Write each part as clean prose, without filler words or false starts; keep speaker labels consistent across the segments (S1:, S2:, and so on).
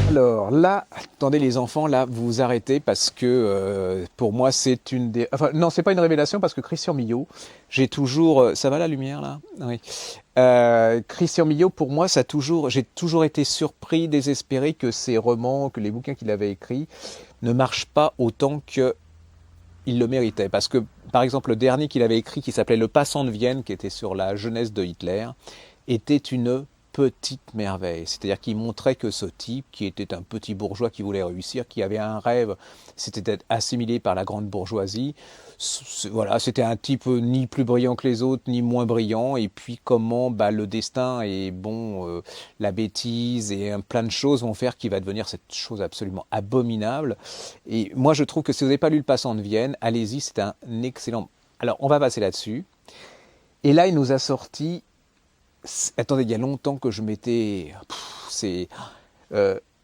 S1: Alors là, attendez les enfants, là, vous vous arrêtez parce que pour moi c'est une des... Enfin non, c'est pas une révélation parce que Christian Millot, j'ai toujours... Ça va la lumière là? Oui. Christian Millot, pour moi, j'ai toujours été surpris, désespéré que ses romans, que les bouquins qu'il avait écrits ne marchent pas autant qu'il le méritait. Parce que, par exemple, le dernier qu'il avait écrit, qui s'appelait Le Passant de Vienne, qui était sur la jeunesse de Hitler, était une petite merveille. C'est-à-dire qu'il montrait que ce type, qui était un petit bourgeois qui voulait réussir, qui avait un rêve, c'était d'être assimilé par la grande bourgeoisie. Voilà, c'était un type ni plus brillant que les autres, ni moins brillant. Et puis comment le destin et la bêtise et plein de choses vont faire qu'il va devenir cette chose absolument abominable. Et moi, je trouve que si vous n'avez pas lu Le Passant de Vienne, allez-y, c'est un excellent... Alors, on va passer là-dessus. Et là, il nous a sorti... Attendez, il y a longtemps que je m'étais... C'est...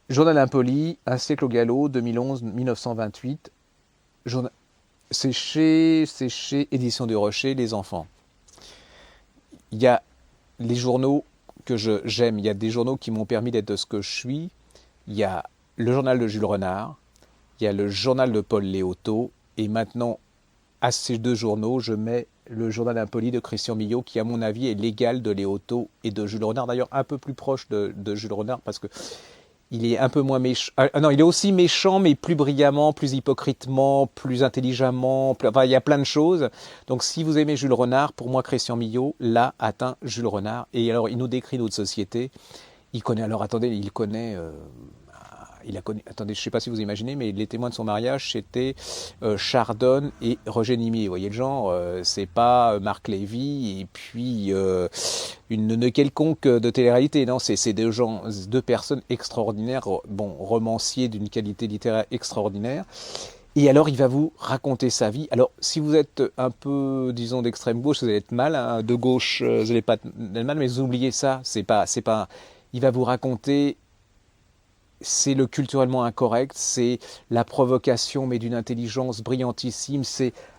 S1: Journal impoli, Un siècle au galop, 2011-1928. C'est chez Édition du Rocher, Les Enfants. Il y a les journaux que j'aime. Il y a des journaux qui m'ont permis d'être ce que je suis. Il y a le journal de Jules Renard. Il y a le journal de Paul Léotot. Et maintenant, à ces deux journaux, je mets le journal impoli de Christian Millot, qui à mon avis est l'égal de Léotot et de Jules Renard, d'ailleurs un peu plus proche de Jules Renard, parce que il est un peu moins méchant. Ah non, il est aussi méchant, mais plus brillamment, plus hypocritement, plus intelligemment. Enfin, il y a plein de choses. Donc, si vous aimez Jules Renard, pour moi, Christian Millot, là, atteint Jules Renard. Et alors, il nous décrit notre société. Il connaît, alors attendez, attendez, je ne sais pas si vous imaginez, mais les témoins de son mariage, c'était Chardonne et Roger Nimier. Vous voyez le genre, c'est pas Marc Lévy et puis une quelconque de télé-réalité. Non, c'est deux personnes extraordinaires, romanciers d'une qualité littéraire extraordinaire. Et alors, il va vous raconter sa vie. Alors, si vous êtes un peu, disons, d'extrême gauche, vous allez être mal. Hein, de gauche, vous n'allez pas être mal, mais vous oubliez ça. C'est pas. Il va vous raconter... C'est le culturellement incorrect, c'est la provocation, mais d'une intelligence brillantissime.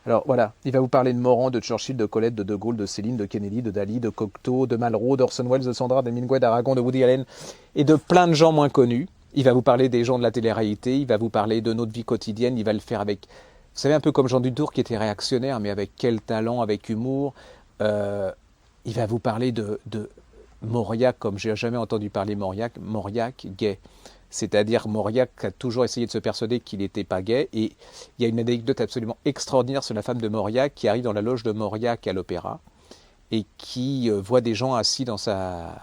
S1: Alors voilà, il va vous parler de Morand, de Churchill, de Colette, de De Gaulle, de Céline, de Kennedy, de Dali, de Cocteau, de Malraux, d'Orson Welles, de Sandra, d'Hemingway, d'Aragon, de Woody Allen et de plein de gens moins connus. Il va vous parler des gens de la télé-réalité, il va vous parler de notre vie quotidienne, il va le faire avec, vous savez, un peu comme Jean Dutour qui était réactionnaire, mais avec quel talent, avec humour. Il va vous parler de Mauriac, comme j'ai jamais entendu parler Mauriac gay. C'est-à-dire Mauriac a toujours essayé de se persuader qu'il n'était pas gay. Et il y a une anecdote absolument extraordinaire sur la femme de Mauriac qui arrive dans la loge de Mauriac à l'opéra et qui voit des gens assis dans sa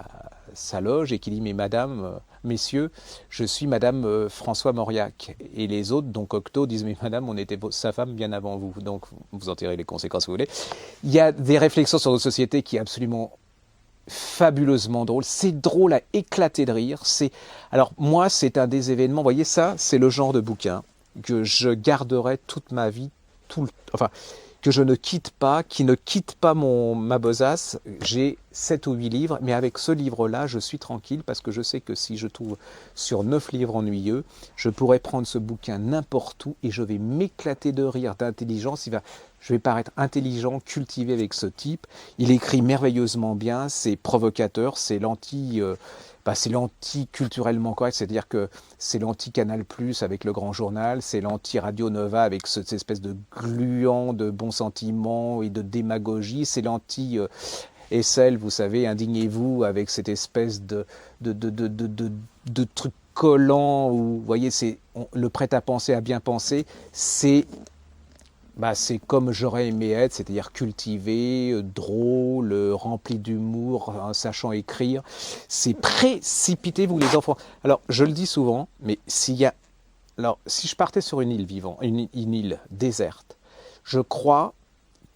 S1: loge et qui dit « Mais madame, messieurs, je suis madame François Mauriac. » Et les autres, dont Cocteau, disent « Mais madame, on était sa femme bien avant vous. » Donc vous en tirez les conséquences si vous voulez. Il y a des réflexions sur notre société qui est absolument... fabuleusement drôle, c'est drôle à éclater de rire. Alors moi, c'est un des événements, vous voyez ça, c'est le genre de bouquin que je garderai toute ma vie, enfin, que je ne quitte pas, qui ne quitte pas ma besace. J'ai 7 ou 8 livres, mais avec ce livre-là, je suis tranquille parce que je sais que si je trouve sur 9 livres ennuyeux, je pourrais prendre ce bouquin n'importe où et je vais m'éclater de rire, d'intelligence. Je vais paraître intelligent, cultivé avec ce type. Il écrit merveilleusement bien, c'est provocateur, c'est l'anti-culturellement correct, c'est-à-dire que c'est l'anti-Canal+, avec le Grand Journal, c'est l'anti-Radio Nova avec cette espèce de gluant de bons sentiments et de démagogie, c'est l'anti-SL, vous savez, indignez-vous, avec cette espèce de truc collant, où, vous voyez, le prêt-à-penser à bien penser, c'est comme j'aurais aimé être, c'est-à-dire cultivé, drôle, rempli d'humour, sachant écrire. C'est précipité, vous les enfants. Alors, je le dis souvent, mais si je partais sur une île déserte, je crois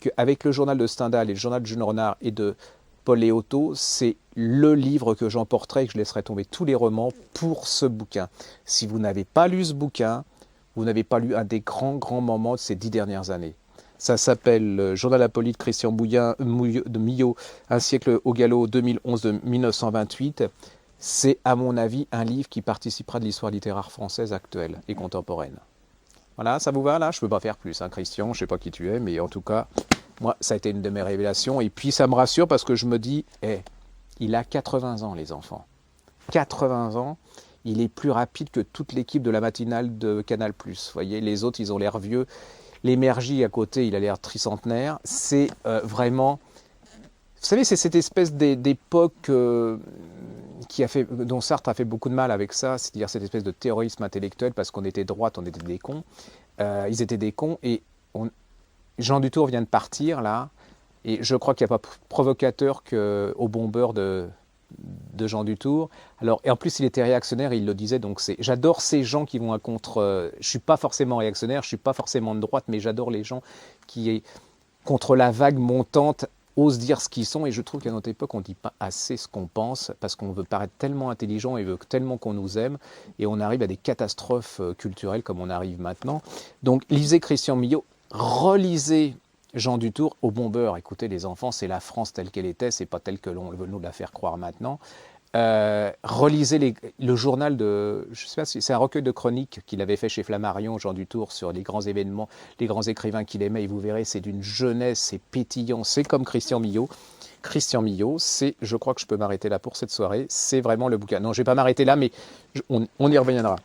S1: qu'avec le journal de Stendhal et le journal de Jules Renard et de Paul Léotot, c'est le livre que j'emporterai et que je laisserai tomber tous les romans pour ce bouquin. Si vous n'avez pas lu ce bouquin, vous n'avez pas lu un des grands moments de ces 10 dernières années. Ça s'appelle Journal impoli de Christian Millot, Un siècle au galop, 2011-1928. C'est, à mon avis, un livre qui participera de l'histoire littéraire française actuelle et contemporaine. Voilà, ça vous va là? Je ne peux pas faire plus, hein, Christian, je ne sais pas qui tu es, mais en tout cas, Moi, ça a été une de mes révélations. Et puis, ça me rassure parce que je me dis, il a 80 ans, les enfants. 80 ans, il est plus rapide que toute l'équipe de la matinale de Canal+. Vous voyez, les autres, ils ont l'air vieux. L'émergie à côté, il a l'air tricentenaire. C'est vraiment... Vous savez, c'est cette espèce d'époque dont Sartre a fait beaucoup de mal avec ça, c'est-à-dire cette espèce de terrorisme intellectuel parce qu'on était droite, on était des cons. Ils étaient des cons et Jean Dutour vient de partir là, et je crois qu'il n'y a pas provocateur qu'au bombeur de Jean Dutour. Alors, et en plus, il était réactionnaire, il le disait, donc j'adore ces gens qui vont à contre... je ne suis pas forcément réactionnaire, je ne suis pas forcément de droite, mais j'adore les gens qui, contre la vague montante, osent dire ce qu'ils sont, et je trouve qu'à notre époque, on ne dit pas assez ce qu'on pense, parce qu'on veut paraître tellement intelligent et veut tellement qu'on nous aime, et on arrive à des catastrophes culturelles comme on arrive maintenant. Donc, lisez Christian Millot, relisez Jean Dutour au bombeur. Écoutez, les enfants, c'est la France telle qu'elle était, c'est pas telle que l'on veut nous la faire croire maintenant. Relisez le journal de, je sais pas si c'est un recueil de chroniques qu'il avait fait chez Flammarion, Jean Dutour, sur les grands événements, les grands écrivains qu'il aimait, et vous verrez, c'est d'une jeunesse, c'est pétillant, c'est comme Christian Millot. Christian Millot, je crois que je peux m'arrêter là pour cette soirée, c'est vraiment le bouquin. Non, je vais pas m'arrêter là, mais on y reviendra.